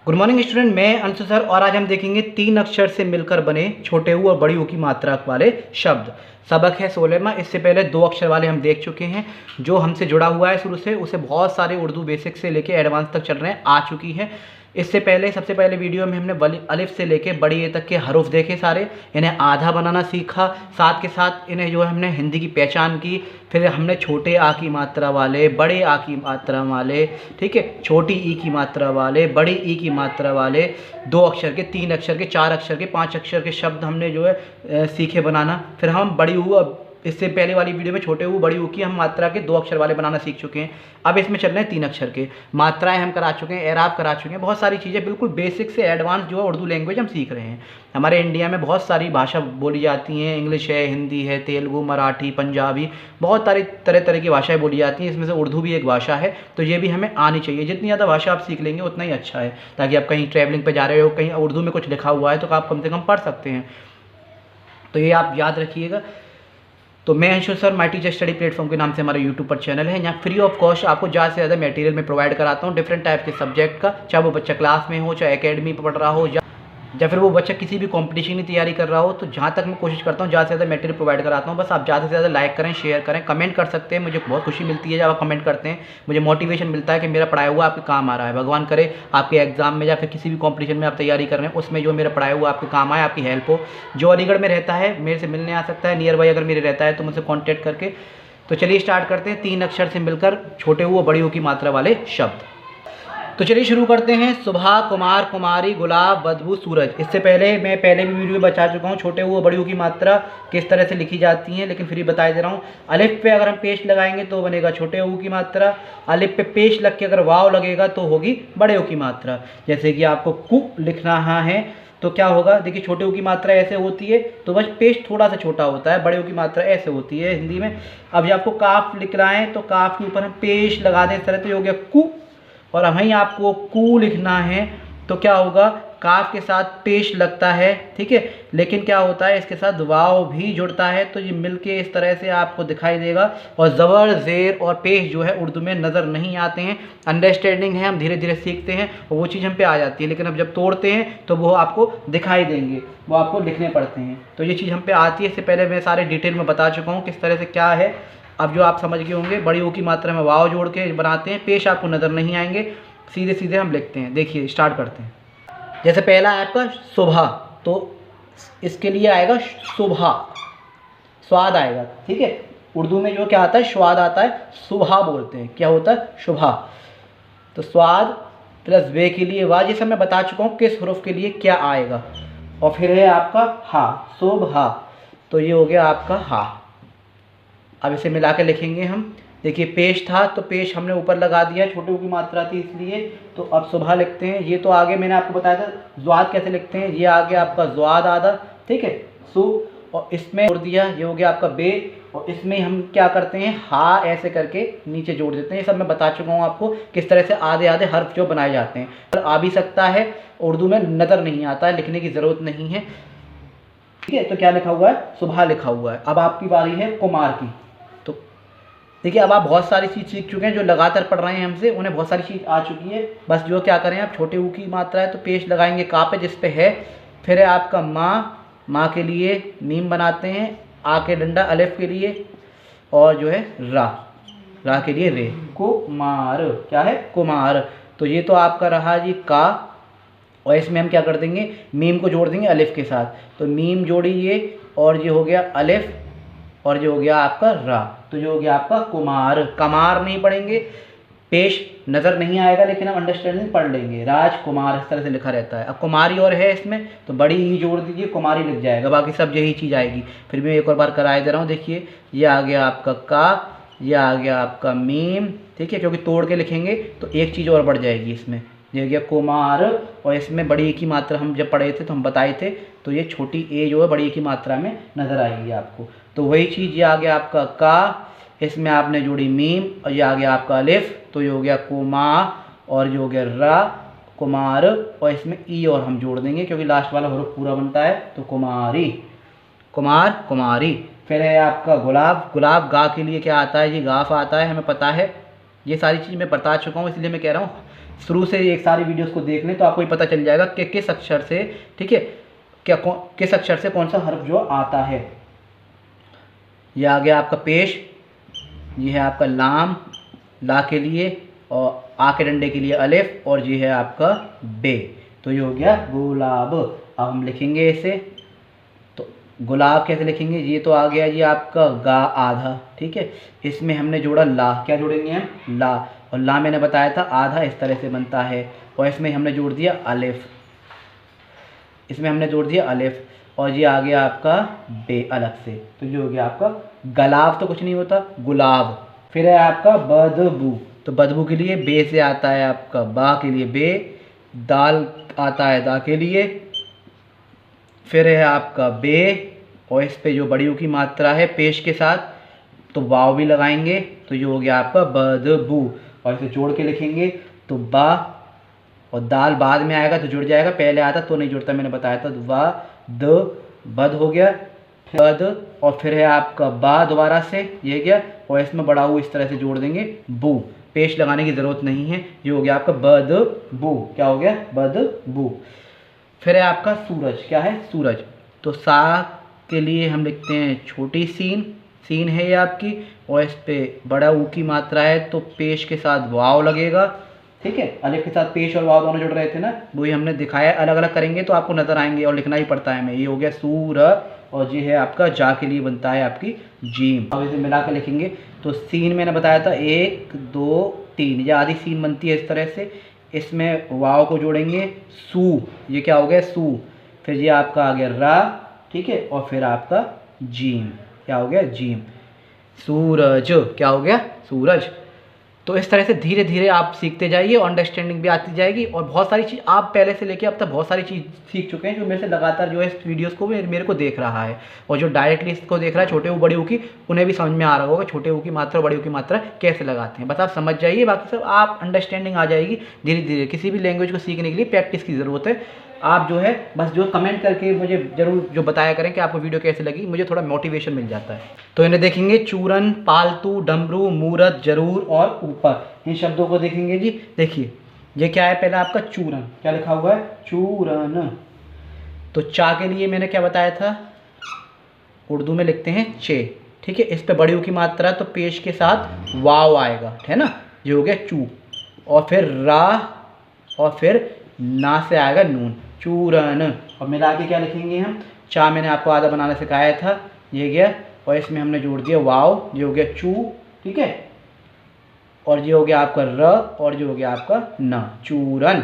Good morning student, मैं Anshu sir और आज हम देखेंगे 3 अक्षर से मिलकर बने छोटे ऊ और बड़ी ऊ की मात्रा वाले शब्द। सबक है 16वां। इससे पहले 2 अक्षर वाले हम देख चुके हैं। जो हमसे जुड़ा हुआ है शुरू से, उसे बहुत सारे उर्दू बेसिक से लेके एडवांस तक चल रहे हैं, आ चुकी है। इससे पहले सबसे पहले वीडियो में हमने अलिफ से लेके बड़ी ए तक के हरूफ देखे सारे, इन्हें आधा बनाना सीखा, साथ के साथ इन्हें जो है हमने हिंदी की पहचान की। फिर हमने छोटे आ की मात्रा वाले, बड़े आ की मात्रा वाले, ठीक है, छोटी ई की मात्रा वाले, बड़ी ई की मात्रा वाले 2 अक्षर के, 3 अक्षर के, 4 अक्षर के, 5 अक्षर के शब्द हमने जो है सीखे बनाना। फिर हम बड़ी ऊ, इससे पहले वाली वीडियो में छोटे ऊ बड़ी ऊ की हम मात्रा के 2 अक्षर वाले बनाना सीख चुके हैं। अब इसमें चल रहे हैं 3 अक्षर के। मात्राएं हम करा चुके हैं, एराब करा चुके हैं, बहुत सारी चीज़ें बिल्कुल बेसिक से एडवांस जो है उर्दू लैंग्वेज हम सीख रहे हैं। हमारे इंडिया में बहुत सारी भाषा बोली जाती हैं, इंग्लिश है, हिंदी है, तेलुगु, मराठी, पंजाबी, बहुत सारी तरह तरह की भाषाएं बोली जाती हैं। इसमें से उर्दू भी एक भाषा है, तो ये भी हमें आनी चाहिए। जितनी ज़्यादा भाषा आप सीख लेंगे उतना ही अच्छा है, ताकि आप कहीं ट्रैवलिंग पर जा रहे हो, कहीं उर्दू में कुछ लिखा हुआ है तो आप कम से कम पढ़ सकते हैं। तो ये आप याद रखिएगा। तो मैं Anshu sir, my teacher study platform के नाम से हमारा यूट्यूब पर चैनल है। यहाँ फ्री ऑफ कॉस्ट आपको ज़्यादा से ज़्यादा मटेरियल में प्रोवाइड कराता हूँ, डिफरेंट टाइप के सब्जेक्ट का, चाहे वो बच्चा क्लास में हो, चाहे एकेडमी पर पढ़ रहा हो, या फिर वो बच्चा किसी भी कंपटीशन की तैयारी कर रहा हो। तो जहाँ तक मैं कोशिश करता हूँ ज़्यादा से ज़्यादा मटेरियल प्रोवाइड कराता हूँ। बस आप ज़्यादा से ज़्यादा लाइक करें, शेयर करें, कमेंट कर सकते हैं। मुझे बहुत खुशी मिलती है जब आप कमेंट करते हैं, मुझे मोटिवेशन मिलता है कि मेरा पढ़ाया हुआ आपके काम आ रहा है। भगवान करे आपके एग्जाम में या फिर किसी भी कॉम्पिटिशन में आप तैयारी कर रहे हैं, उसमें जो मेरा पढ़ाया हुआ आपके काम आए, आपकी हेल्प हो। जो अलीगढ़ में रहता है मेरे से मिलने आ सकता है, नियर बाई अगर मेरे रहता है तो मुझसे कॉन्टैक्ट करके। तो चलिए स्टार्ट करते हैं 3 अक्षर से मिलकर छोटे ऊ और बड़ी ऊ की मात्रा वाले शब्द। तो चलिए शुरू करते हैं। सुबह, कुमार, कुमारी, गुलाब, बदबू, सूरज। इससे पहले मैं पहले भी वीडियो में बता चुका हूँ छोटे ऊ और बड़ी ऊ की मात्रा किस तरह से लिखी जाती है, लेकिन फिर भी बता दे रहा हूँ। अलिफ पे अगर हम पेश लगाएंगे तो बनेगा छोटे ऊ की मात्रा। अलिफ पे पेश लग के अगर वाव लगेगा तो होगी बड़े ऊ की मात्रा। जैसे कि आपको कु लिखना है तो क्या होगा, देखिए छोटे ऊ की मात्रा ऐसे होती है, तो बस पेश थोड़ा सा छोटा होता है। बड़े ऊ की मात्रा ऐसे होती है हिंदी में। अब जब आपको काफ लिखना है तो काफ के ऊपर हम पेश लगा दें इस तरह, तो ये हो गया कु। और वहीं आपको कू लिखना है तो क्या होगा, काफ के साथ पेश लगता है, ठीक है, लेकिन क्या होता है इसके साथ वाव भी जुड़ता है, तो ये मिलके इस तरह से आपको दिखाई देगा। और ज़बर, ज़ेर और पेश जो है उर्दू में नज़र नहीं आते हैं। अंडरस्टैंडिंग है, हम धीरे धीरे सीखते हैं और वो चीज़ हम पे आ जाती है, लेकिन अब जब तोड़ते हैं तो वो आपको दिखाई देंगे, वो आपको लिखने पड़ते हैं। तो ये चीज़ हम पे आती है। इससे पहले मैं सारे डिटेल में बता चुका हूँ किस तरह से क्या है। अब जो आप समझ गए होंगे, बड़ी ऊ की मात्रा में वाव जोड़ के बनाते हैं, पेश आपको नज़र नहीं आएंगे, सीधे सीधे हम लिखते हैं। देखिए स्टार्ट करते हैं। जैसे पहला है आपका सुबह, तो इसके लिए आएगा सुबह, स्वाद आएगा, ठीक है। उर्दू में जो क्या आता है, स्वाद आता है, सुबह बोलते हैं, क्या होता है, सुबह। तो स्वाद प्लस वे के लिए वाह, जैसे मैं बता चुका हूँ किस हरूफ के लिए क्या आएगा। और फिर है आपका हा, सुबह, तो ये हो गया आपका हा। अब इसे मिला के लिखेंगे हम। देखिए पेश था तो पेश हमने ऊपर लगा दिया, छोटे ऊ की मात्रा थी इसलिए। तो अब सुबह लिखते हैं। ये तो आगे मैंने आपको बताया था ज़्वाद कैसे लिखते हैं, ये आ गया आपका ज़्वाद आधा, ठीक है, सु, और इसमें जोड़ दिया, ये हो गया आपका बे। और इसमें हम क्या करते हैं, हा ऐसे करके नीचे जोड़ देते हैं। ये सब मैं बता चुका हूँ आपको किस तरह से आधे आधे हर्फ जो बनाए जाते हैं। पर आ भी सकता है, उर्दू में नज़र नहीं आता है, लिखने की ज़रूरत नहीं है, ठीक है। तो क्या लिखा हुआ है, सुबह लिखा हुआ है। अब आपकी बारी है कुमार की। तो देखिए अब आप बहुत सारी चीज़ सीख चुके हैं, जो लगातार पढ़ रहे हैं हमसे उन्हें बहुत सारी चीज़ आ चुकी है। बस जो क्या करें, आप छोटे ऊ की मात्रा है तो पेश लगाएंगे का पे जिस पे है। फिर है आपका माँ, माँ के लिए मीम बनाते हैं, आ के डंडा अलिफ के लिए, और जो है रा, रा के लिए रे, कुमार, क्या है, कुमार। तो ये तो आपका रहा जी का। और इसमें हम क्या कर देंगे, मीम को जोड़ देंगे अलिफ के साथ, तो मीम जोड़िए, और ये हो गया अलिफ, और ये हो गया आपका रा, तो ये हो गया आपका कुमार। कमार नहीं पढ़ेंगे, पेश नज़र नहीं आएगा, लेकिन हम अंडरस्टैंडिंग पढ़ लेंगे। राजकुमार इस तरह से लिखा रहता है। अब कुमारी और है इसमें, तो बड़ी ई जोड़ दीजिए, कुमारी लिख जाएगा, बाकी सब यही चीज़ आएगी। फिर मैं एक और बार कराए दे रहा हूँ। देखिए ये आ गया आपका का, ये आ गया आपका मीम, ठीक है, क्योंकि तोड़ के लिखेंगे तो एक चीज़ और बढ़ जाएगी इसमें। ये गया कुमार, और इसमें बड़ी ए की मात्रा हम जब पढ़े थे तो हम बताए थे, तो ये छोटी ए जो है बड़ी ए की मात्रा में नज़र आएगी आपको। तो वही चीज़, ये आ गया आपका का, इसमें आपने जोड़ी मीम, और ये आ गया आपका अलिफ, तो ये हो गया कुमा, और ये हो गया रा, कुमार, और इसमें ई और हम जोड़ देंगे क्योंकि लास्ट वाला हरूफ पूरा बनता है, तो कुमारी, कुमार, कुमारी। फिर है आपका गुलाब। गुलाब गा के लिए क्या आता है जी, गाफ आता है, हमें पता है। ये सारी चीज़ मैं बता चुका हूँ, इसलिए मैं कह रहा हूँ शुरू से एक सारी वीडियोस को देख लें तो आपको ये पता चल जाएगा कि किस अक्षर से, ठीक है, किस अक्षर से कौन सा हर्फ जो आता है। ये आ गया आपका पेश, ये है आपका लाम, ला के लिए, और आ के डंडे के लिए अलिफ, और ये है आपका बे। तो ये हो गया गुलाब। अब हम लिखेंगे इसे, तो गुलाब कैसे लिखेंगे, ये तो आ गया जी आपका गा आधा, ठीक है। इसमें हमने जोड़ा ला, क्या जोड़ेंगे हम, ला, और ला मैंने बताया था आधा इस तरह से बनता है, और इसमें हमने जोड़ दिया अलिफ, इसमें हमने जोड़ दिया अलिफ, और ये आ गया आपका बे अलग से। तो ये हो गया आपका गुलाब, तो कुछ नहीं होता, गुलाब। फिर है आपका बदबू, तो बदबू के लिए बे से आता है आपका बा के लिए बे, दाल आता है दा के लिए, फिर है आपका बे, और इस पे जो बड़ी ऊ की मात्रा है पेश के साथ तो वाव भी लगाएंगे, तो ये हो गया आपका बदबू। और इसे जोड़ के लिखेंगे तो बा, और दाल बाद में आएगा तो जुड़ जाएगा, पहले आता तो नहीं जुड़ता, मैंने बताया था। वा द बद हो गया, बद, और फिर है आपका बा दोबारा से, ये गया, और इसमें बड़ा ऊ इस तरह से जोड़ देंगे बू, पेश लगाने की ज़रूरत नहीं है। ये हो गया आपका बदबू, क्या हो गया, बदबू। फिर है आपका सूरज, क्या है, सूरज। तो सा के लिए हम लिखते हैं छोटी सीन, सीन है ये आपकी, और इस पे बड़ा ऊ की मात्रा है तो पेश के साथ वाव लगेगा, ठीक है। अलिफ के साथ पेश और वाव दोनों जुड़ रहे थे ना, वही हमने दिखाया। अलग अलग करेंगे तो आपको नजर आएंगे और लिखना ही पड़ता है हमें। ये हो गया सूर, और ये है आपका जा के लिए बनता है आपकी जीम। अब इसे मिला के लिखेंगे तो सीन मैंने बताया था 1 2 3, ये आधी सीन बनती है इस तरह से। इसमें वाव को जोड़ेंगे सू, ये क्या हो गया, सू। फिर ये आपका आ गया रा, ठीक है, और फिर आपका जीम, क्या हो गया, जीम। सूरज, क्या हो गया, सूरज। तो इस तरह से धीरे धीरे आप सीखते जाइए, अंडरस्टैंडिंग भी आती जाएगी, और बहुत सारी चीज़ आप पहले से लेके अब तक बहुत सारी चीज़ सीख चुके हैं, जो मेरे से लगातार जो है इस वीडियोस को मेरे को देख रहा है, और जो डायरेक्टली इसको देख रहा है छोटे ऊ बड़ी ऊ की, उन्हें भी समझ में आ रहा होगा छोटे ऊ की मात्रा बड़ी ऊ की मात्रा कैसे लगाते हैं। बस आप समझ जाइए, बाकी सब आप अंडरस्टैंडिंग आ जाएगी धीरे धीरे। किसी भी लैंग्वेज को सीखने के लिए प्रैक्टिस की ज़रूरत है। आप जो है बस जो कमेंट करके मुझे ज़रूर जो बताया करें कि आपको वीडियो कैसे लगी, मुझे थोड़ा मोटिवेशन मिल जाता है। तो इन्हें देखेंगे चूरन, पालतू, डमरू, मूरत, जरूर और ऊपर, इन शब्दों को देखेंगे जी। देखिए ये क्या है, पहला आपका चूरन, क्या लिखा हुआ है, चूरन। तो चा के लिए मैंने क्या बताया था, उर्दू में लिखते हैं चे, ठीक है। इस पे बड़ी ऊ की मात्रा तो पेश के साथ वाव आएगा, है ना, ये हो गया चू। और फिर रा, और फिर ना से आएगा नून, चूरन। और मिला के क्या लिखेंगे हम, चा मैंने आपको आधा बनाना सिखाया था, ये गया, और इसमें हमने जोड़ दिया वाव, ये हो गया चू, ठीक है। और ये हो गया आपका र, और ये हो गया आपका न, चूरन।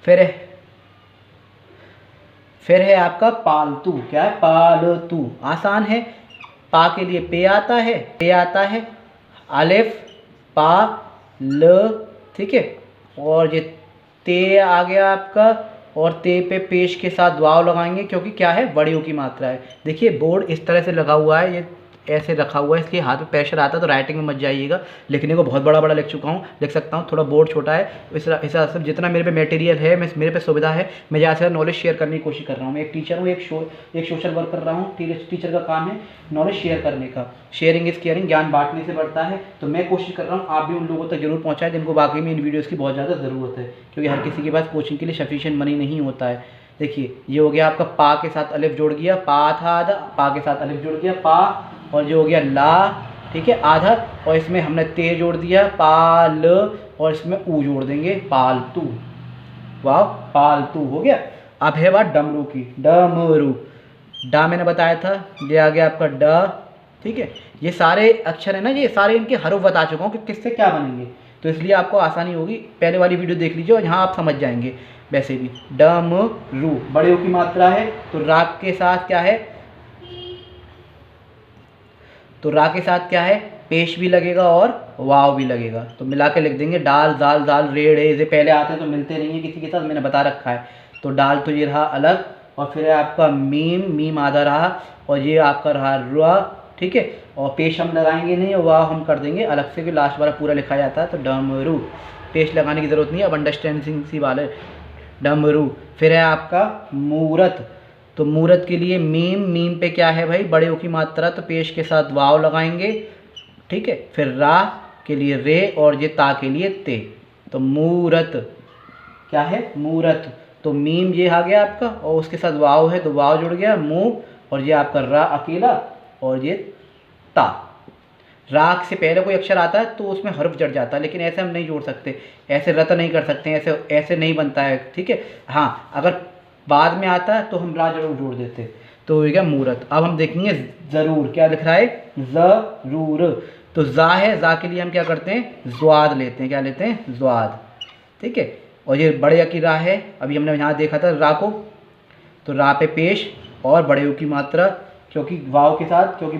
फिर है आपका पालतू, क्या है, पालतू। आसान है, पा के लिए पे आता है, पे आता है, अलिफ पा ल, ठीक है, और ये ते आ गया आपका, और ते पे पेश के साथ वाव लगाएंगे, क्योंकि क्या है, बड़ी ऊ की मात्रा है। देखिए बोर्ड इस तरह से लगा हुआ है, ये ऐसे रखा हुआ है, इसलिए हाथ में प्रेशर आता है, तो राइटिंग में मत जाइएगा। लिखने को बहुत बड़ा बड़ा लिख चुका हूँ, लिख सकता हूँ, थोड़ा बोर्ड छोटा है, इस हिसाब से जितना मेरे पे मटेरियल है, मेरे पे सुविधा है, मैं ज़्यादा से नॉलेज शेयर करने की कोशिश कर रहा हूँ। मैं एक टीचर हूँ, एक सोशल वर्क कर रहा हूँ, टीचर का काम है नॉलेज शेयर करने का। शेयरिंग इज़ केयरिंग, ज्ञान बांटने से बढ़ता है। तो मैं कोशिश कर रहा हूँ आप भी उन लोगों तक जरूर पहुँचाएं जिनको वाकई में इन वीडियोज़ की बहुत ज़्यादा ज़रूरत है, क्योंकि हर किसी के पास कोचिंग के लिए सफिशिएंट मनी नहीं होता है। देखिए ये हो गया आपका पा के साथ अलिफ जोड़ गया, पा था आधा, पा के साथ अलिफ जोड़ गया पा, और जो हो गया ला, ठीक है, आधा, और इसमें हमने ते जोड़ दिया पाल, और इसमें ऊ जोड़ देंगे पालतू, वाह, पालतू हो गया। अब है बात डमरू की, डमरू, डा मैंने बताया था, ये आ गया आपका ड, ठीक है। ये सारे अक्षर है ना, ये सारे इनके हरूफ बता चुका हूँ कि किससे क्या बनेंगे, तो इसलिए आपको आसानी होगी। पहले वाली वीडियो देख लीजिए और यहाँ आप समझ जाएंगे। वैसे भी डमरू, बड़े ऊ की मात्रा है तो राग के साथ क्या है, तो रा के साथ क्या है, पेश भी लगेगा और वाव भी लगेगा। तो मिला के लिख देंगे डाल, दाल, दाल, रे, रे, ये पहले आते हैं तो मिलते नहीं है किसी के साथ, मैंने बता रखा है। तो डाल तो ये रहा अलग, और फिर है आपका मीम, मीम आधा रहा, और ये आपका रहा रा, ठीक है। और पेश हम लगाएंगे नहीं, और वाव हम कर देंगे अलग से, भी लास्ट वाला पूरा लिखा जाता है। तो डमरू, पेश लगाने की ज़रूरत नहीं है, अब अंडरस्टैंडिंग सी वाले डमरू। फिर है आपका मूरत, तो मूरत के लिए मीम, मीम पे क्या है भाई, बड़े ऊ की मात्रा, तो पेश के साथ वाव लगाएंगे, ठीक है। फिर रा के लिए रे, और ये ता के लिए ते, तो मूरत, क्या है, मूरत। तो मीम ये आ गया आपका, और उसके साथ वाव है तो वाव जुड़ गया, मुँह, और ये आपका रा अकेला, और ये ता। राग से पहले कोई अक्षर आता है तो उसमें हर्फ जड़ जाता है, लेकिन ऐसे हम नहीं जोड़ सकते, ऐसे रत नहीं कर सकते, ऐसे ऐसे नहीं बनता है, ठीक है। हाँ, अगर बाद में आता है तो हम रा जरूर जोड़ देते। तो हो गया मूरत। अब हम देखेंगे ज़रूर, क्या लिख रहा है, ज़रूर। तो जा है, जा के लिए हम क्या करते हैं, ज़्वाद लेते हैं, क्या लेते हैं, ज़्वाद, ठीक है। और ये बड़े की रा है, अभी हमने यहाँ देखा था रा को, तो रा पे पेश और बड़े की मात्रा, क्योंकि वाव के साथ, क्योंकि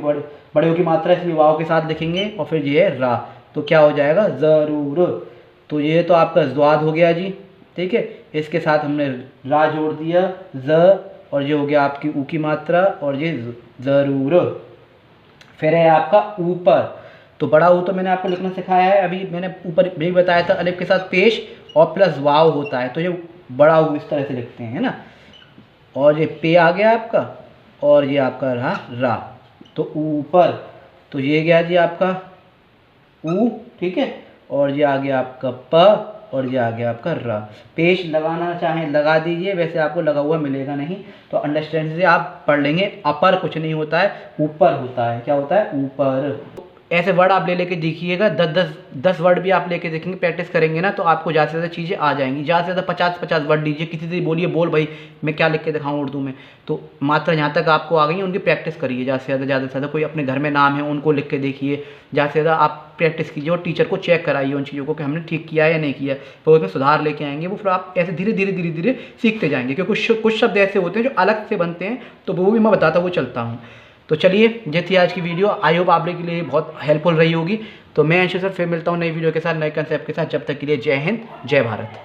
बड़े की मात्रा इसलिए वाव के साथ लिखेंगे, और फिर ये है रा, तो क्या हो जाएगा, ज़रूर। तो ये तो आपका ज़्वाद हो गया जी, ठीक है। इसके साथ हमने रा जोड़ दिया, ज, और ये हो गया आपकी ऊ की मात्रा, और ये ज़रूर। फिर है आपका ऊपर। तो बड़ा ऊ तो मैंने आपको लिखना सिखाया है, अभी मैंने ऊपर भी बताया था, अलिफ के साथ पेश और प्लस वाव होता है, तो ये बड़ा ऊ इस तरह से लिखते हैं, है ना। और ये पे आ गया आपका, और ये आपका रहा रा, तो ऊपर। तो ये गया जी आपका ऊ, ठीक है। और ये आ गया आपका प, और ये आ गया आपका र। पेश लगाना चाहें लगा दीजिए, वैसे आपको लगा हुआ मिलेगा नहीं, तो अंडरस्टैंड से आप पढ़ लेंगे। अपर कुछ नहीं होता है, ऊपर होता है, क्या होता है, ऊपर। ऐसे वर्ड आप ले लेके देखिएगा, 10 वर्ड भी आप लेके देखेंगे, प्रैक्टिस करेंगे ना, तो आपको ज़्यादा से ज़्यादा चीज़ें आ जाएंगी। ज़्यादा से ज़्यादा 50 वर्ड लीजिए, किसी से बोलिए बोल भाई मैं क्या लिख के दिखाऊँ उर्दू में, तो मात्रा जहाँ तक आपको आ गई है उनकी प्रैक्टिस करिए ज़्यादा से ज़्यादा। कोई अपने घर में नाम है उनको लिख के देखिए, ज़्यादा से ज़्यादा आप प्रैक्टिस कीजिए, और टीचर को चेक कराइए उन चीज़ों को कि हमने ठीक किया है या नहीं किया, तो उसमें सुधार लेके आएंगे वो। फिर आप ऐसे धीरे धीरे सीखते जाएंगे, क्योंकि कुछ शब्द ऐसे होते हैं जो अलग से बनते हैं, तो वो भी मैं बताता हुआ चलता हूँ। तो चलिए, ये थी आज की वीडियो, आई होप आप लोगों के लिए बहुत हेल्पफुल रही होगी। तो मैं अंशु सर फिर मिलता हूँ नई वीडियो के साथ, नए कंसेप्ट के साथ। जब तक के लिए जय हिंद, जय भारत।